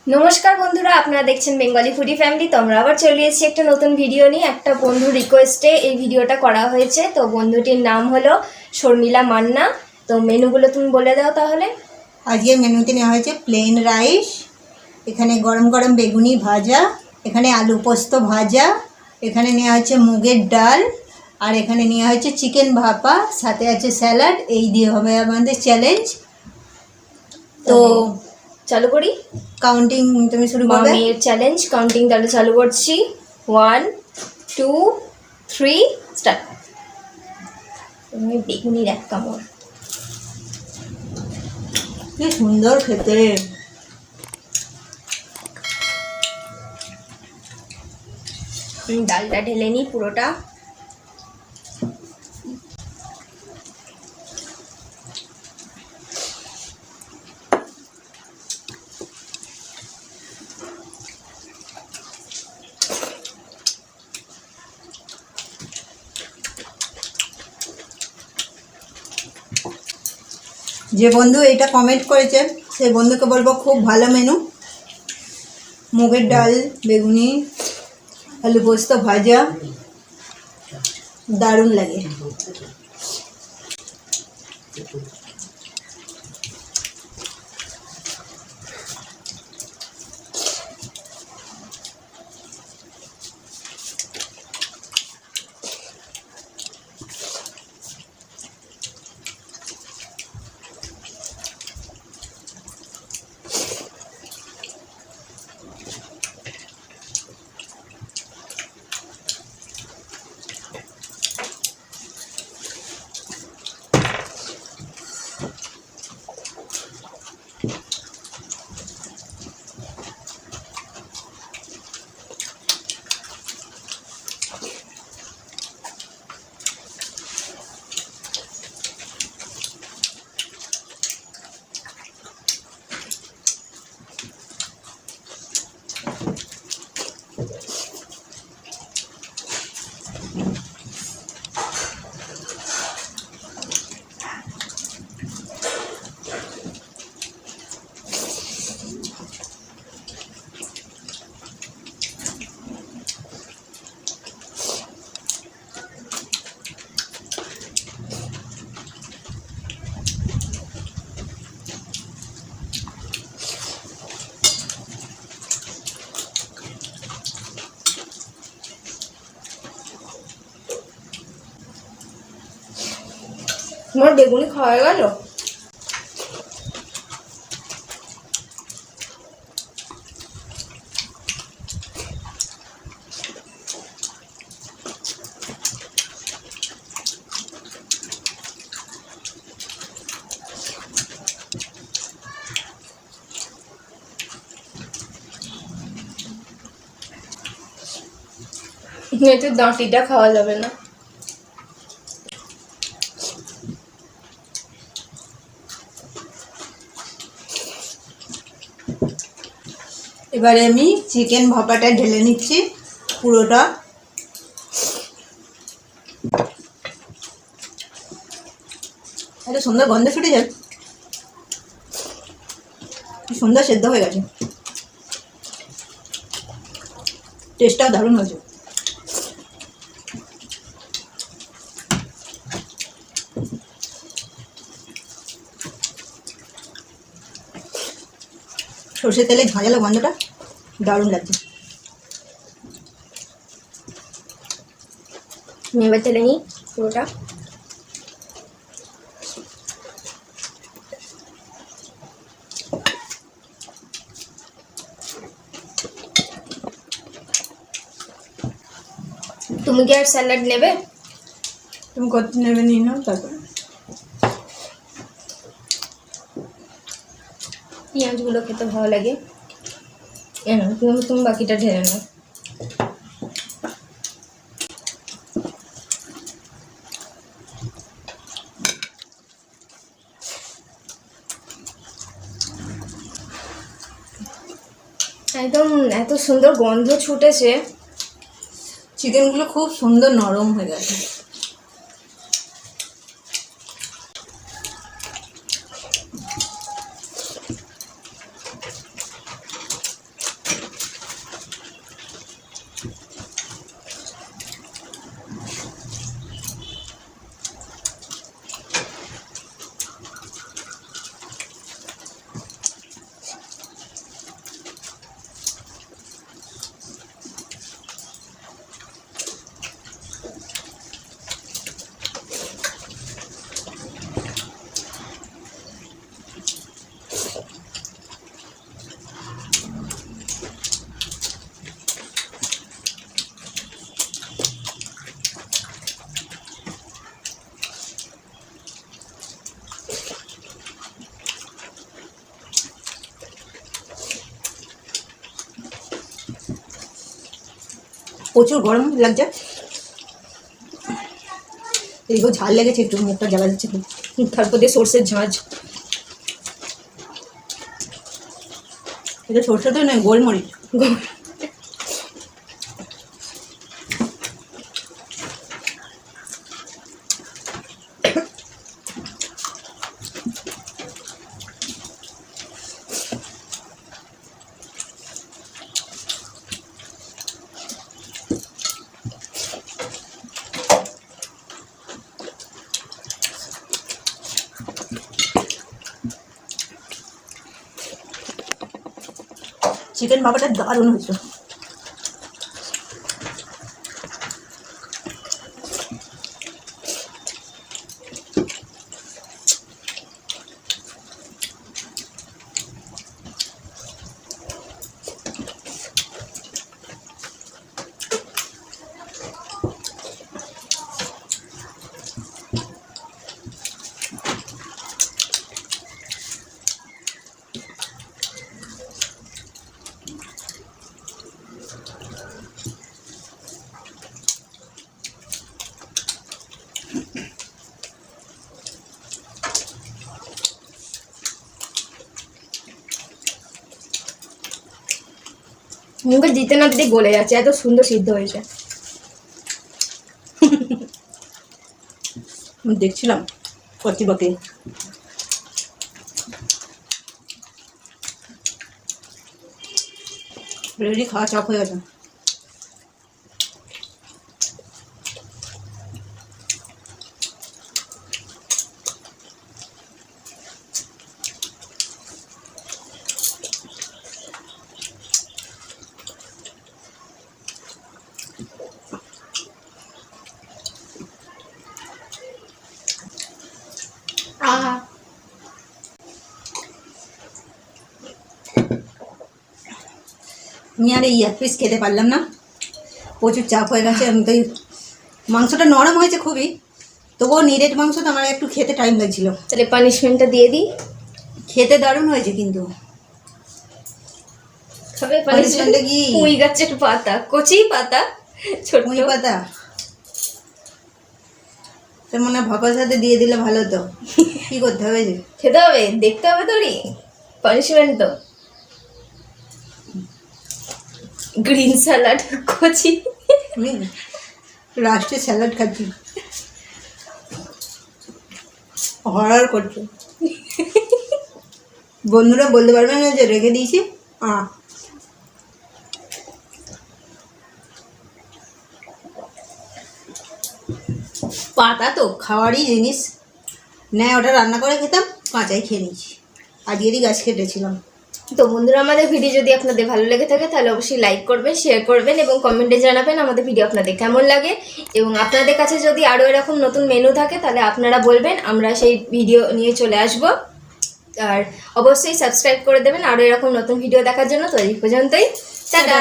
নমস্কার বন্ধুরা, আপনারা দেখছেন বেঙ্গলি ফুডি ফ্যামিলি। তো আমরা আবার চলে এসেছি একটা নতুন ভিডিও নিয়ে। একটা বন্ধু রিকোয়েস্টে এই ভিডিওটা করা হয়েছে। তো বন্ধুটির নাম হলো শর্মিলা মান্না। তো মেনুগুলো তুমি বলে দাও তাহলে। আজকে মেনুতে নেওয়া হয়েছে প্লেন রাইস, এখানে গরম গরম বেগুনি ভাজা, এখানে আলু পোস্ত ভাজা, এখানে নেওয়া হচ্ছে মুগের ডাল, আর এখানে নেওয়া হচ্ছে চিকেন ভাপা, সাথে আছে স্যালাড। এই দিয়ে হবে আমাদের চ্যালেঞ্জ। তো চালু করি। কাউন্টিং তুমি শুরু করবে। মামির চ্যালেঞ্জ কাউন্টিং তাহলে চালু করছি। 1 2 3 স্টার্ট। তুমি বেগুনির এক কামড়। কি সুন্দর খেতে। ডালটা ঢেলে নিই পুরোটা। যে বন্ধু এটা কমেন্ট করেছে সেই বন্ধুকে বলবো খুব ভালো মেনু। মুগের ডাল, বেগুনি, আলু পোস্ত ভাজা, দারুণ লাগে। তোমার বেগুনি খাওয়া হয়ে গেল? এতে দাঁতিটা খাওয়া যাবে না। এবারে আমি চিকেন ভাপাটা ঢেলে নিচ্ছি পুরোটা। একটা সুন্দর গন্ধ ছুটে যায়, কি সুন্দর সেদ্ধ হয়ে গেছে, টেস্টটাও দারুণ হয়েছে। সর্ষের তেলে ঝাঁঝালো গন্ধটা দারুণ লাগছে। এবার তেলে নিই পুরোটা। তুমি কি আর স্যালাড নেবে? তুমি কত নেবে নিয়ে নাও, তারপরে পেঁয়াজগুলো খেতে ভালো লাগে। তুমি বাকিটা ঢেলে নাও। একদম এত সুন্দর গন্ধ ছুটেছে। চিকেনগুলো খুব সুন্দর নরম হয়ে গেছে। প্রচুর গরম লাগছে, এদিকেও ঝাল লেগেছে, একটু মুখটা জ্বালা যাচ্ছে খুব। তারপর দিয়ে সর্ষের ঝাঁঝ। এটা সরষে তো নয়, গোলমরিচ। চিকেন ভাপাটা দারুণ হয়েছে। মুখে দিতে না দিতে গলে যাচ্ছে, এত সুন্দর সিদ্ধ হয়েছে। আমি দেখছিলাম কর্তৃপক্ষে রেডি, খাওয়া চাপ হয়ে গেছে। আহা, আমি আর এই এক পিস খেতে পারলাম না, প্রচুর চাপ হয়ে গেছে। আমি তো মাংসটা নরম হয়েছে খুবই, তবুও নিরেট মাংস তো আমার একটু খেতে টাইম লাগছিল। তাহলে পানিশমেন্টটা দিয়ে দিই। খেতে দারুণ হয়েছে কিন্তু। খাবে পানিশমেন্টটা কি? পুঁই গাছের পাতা, কচি পাতা, ছোট পুঁই পাতা তো মনে হয় ভাপার সাথে দিয়ে দিলে ভালো তো। কি করতে হবে যে? খেতে হবে, দেখতে হবে তোরই পানিশমেন্ট তো। গ্রিন স্যালাড, কচি। আমি রাষ্ট্রে স্যালাড খাচ্ছি, হরার করছে। বন্ধুরা বলতে পারবে না যে রেখে দিয়েছি। পাতা তো খাওয়ারই জিনিস, নেয় ওটা রান্না করে খেতাম, কাঁচাই খেয়ে নিয়েছি। আজকেরই গাছ কেটেছিলাম। তো বন্ধুরা, আমাদের ভিডিও যদি আপনাদের ভালো লেগে থাকে তাহলে অবশ্যই লাইক করবেন, শেয়ার করবেন এবং কমেন্টে জানাবেন আমাদের ভিডিও আপনাদের কেমন লাগে। এবং আপনাদের কাছে যদি আরও এরকম নতুন মেনু থাকে তাহলে আপনারা বলবেন, আমরা সেই ভিডিও নিয়ে চলে আসব। আর অবশ্যই সাবস্ক্রাইব করে দেবেন আরও এরকম নতুন ভিডিও দেখার জন্য। তো এই পর্যন্তই, টাটা।